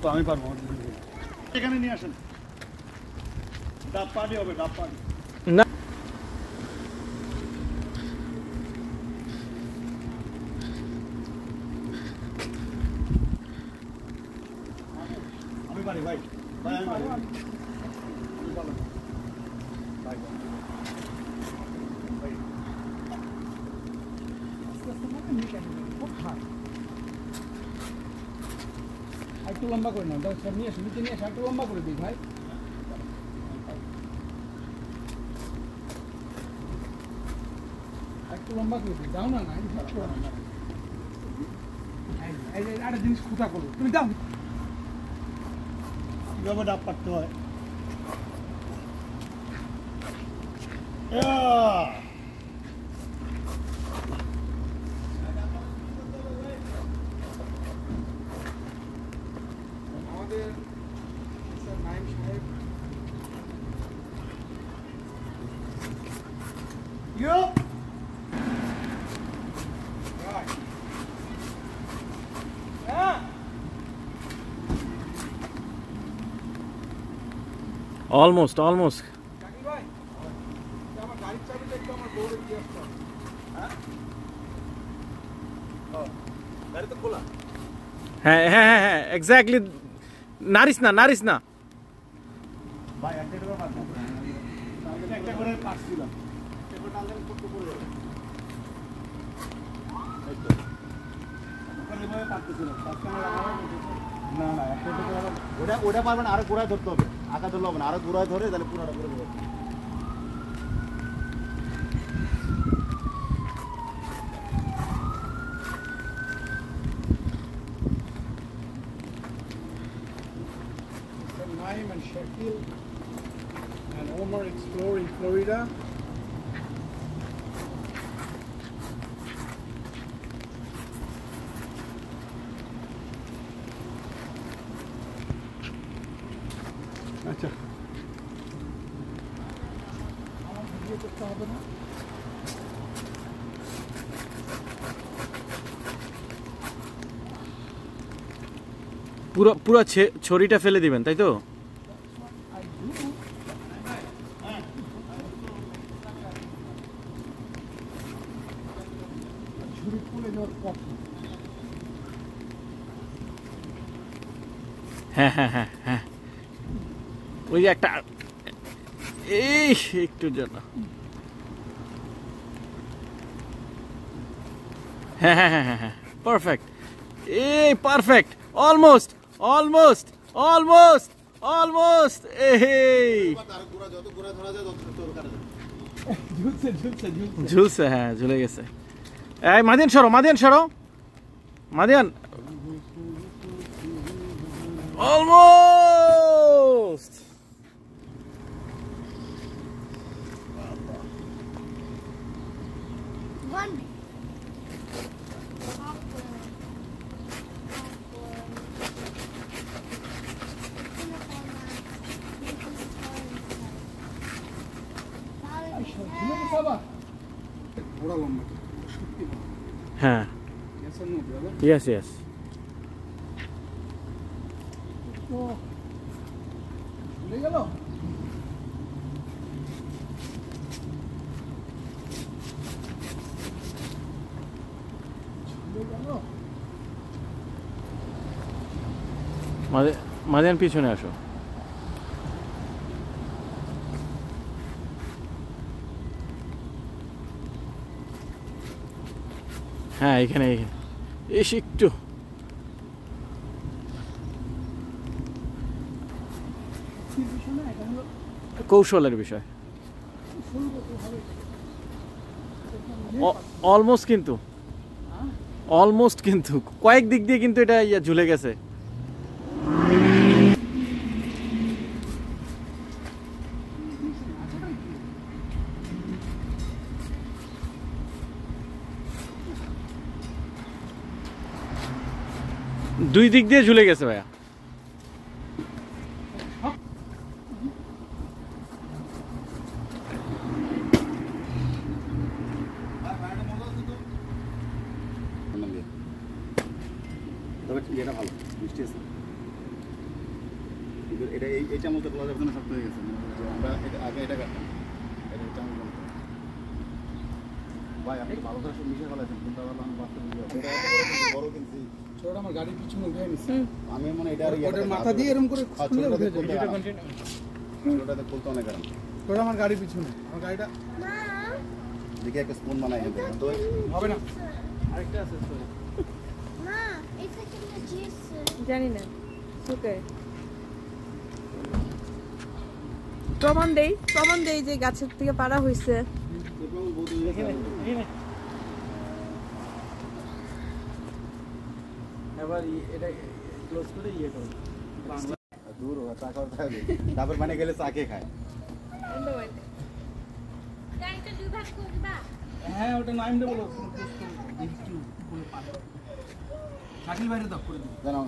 তো আমি পারবো এখানে নিয়ে আসেন ডাব পানি হবে ডাব পানি না আমি পারি ভাই ভাই আমি পারি একটু লম্বা করে নাও দাও সব নিয়ে এসে নিচে নিয়ে এসে একটু লম্বা করে দিই ভাই একটু লম্বা করে দিই দাও না না একটা জিনিস খুঁটা করো তুমি দাও কিভাবে ডাব পাড়তে হয় আমাদের নাইম সাহেব অলমোস্ট জাকির ভাই আমার গাড়ির চাবিটা একটু আমার বউরে দিয়ে আসতে হবে গাড়ি তো খোলা হ্যাঁ হ্যাঁ হ্যাঁ হ্যাঁ এক্স্যাক্টলি নারিস না ভাই একটা করে পারবো একটা করে পাচ্ছিলাম এবার টানলে কত পড়ে যাবে এই তো ওখানে ভাবে পাচ্ছিলাম না না একটা করে ওটা পারবেন আরো গোড়ায় ধরতে হবে আঁকা ধরলে হবে না আরো গোড়ায় ধরে তাহলে পুরোটা করে দেবে Naim and Shakil and Omar explore in Florida. আচ্ছা আমার ভিডিও করতে হবে না পুরো ছড়িটা ফেলে দিবেন তাই তো ঝুড়ি খুলে যাওয়ার পথ হ্যাঁ হ্যাঁ হ্যাঁ হ্যাঁ ওই যে একটা এই একটু জন্য হ্যাঁ হ্যাঁ হ্যাঁ হ্যাঁ পারফেক্ট এই পারফেক্ট অলমোস্ট এই ঝুলছে হ্যাঁ ঝুলে গেছে এই মাদিয়ান সরো মাদিয়ান অলমোস্ট One. ওরা লম্বা সত্যি হ্যাঁ yes or no brother yes তো ঝুলে গেল মাদিয়ান পিছনে আসো হ্যাঁ এখানে এসে একটু কৌশলের বিষয় অলমোস্ট কিন্তু কয়েক দিক দিয়ে কিন্তু এটা ঝুলে গেছে দুই দিক দিয়ে ঝুলে গেছে ভাইয়া তবে এটা ভালো মিষ্টি আছে এটা এই চামচটা বলা যাবে না, শক্ত হয়ে গেছে। আমরা আগে এটা কাটতাম, এটা চামচ বন্ধ। ভাই আপনি ভালো করে সব মিশে ফেলাছেন, কিন্তু আবার আমি বাস্তব বড় কিনছি। ছোটটা আমার গাড়ির পিছনে উঠে নিছি। আমি মনে হয় এটা আর ওটার মাথা দিয়ে এরকম করে খুলে উঠে যাবে। ছোটটাতে খুলতে অনেক আরাম। ছোটটা আমার গাড়ির পিছনে, আমার গাড়িটা দেখি একটা স্পুন বানাই এখানে তো হবে না। আরেকটা আছে তো। মা এটা কি চিজ জানি না ওকে প্রমাণ দেই যে গাছের থেকে পাড়া হয়েছে। এবার এটা ক্লোজ করে ইয়ে করো। দূর ও চা খাওয়া থাকবে, তারপর মানে গেলে চা খেয়ে খায়। গাড়িটা দুই ভাগ করে দিবা হ্যাঁ ওটা নাইম দে বলো, শাকিল বাইরে দাও করে দিও। জানাও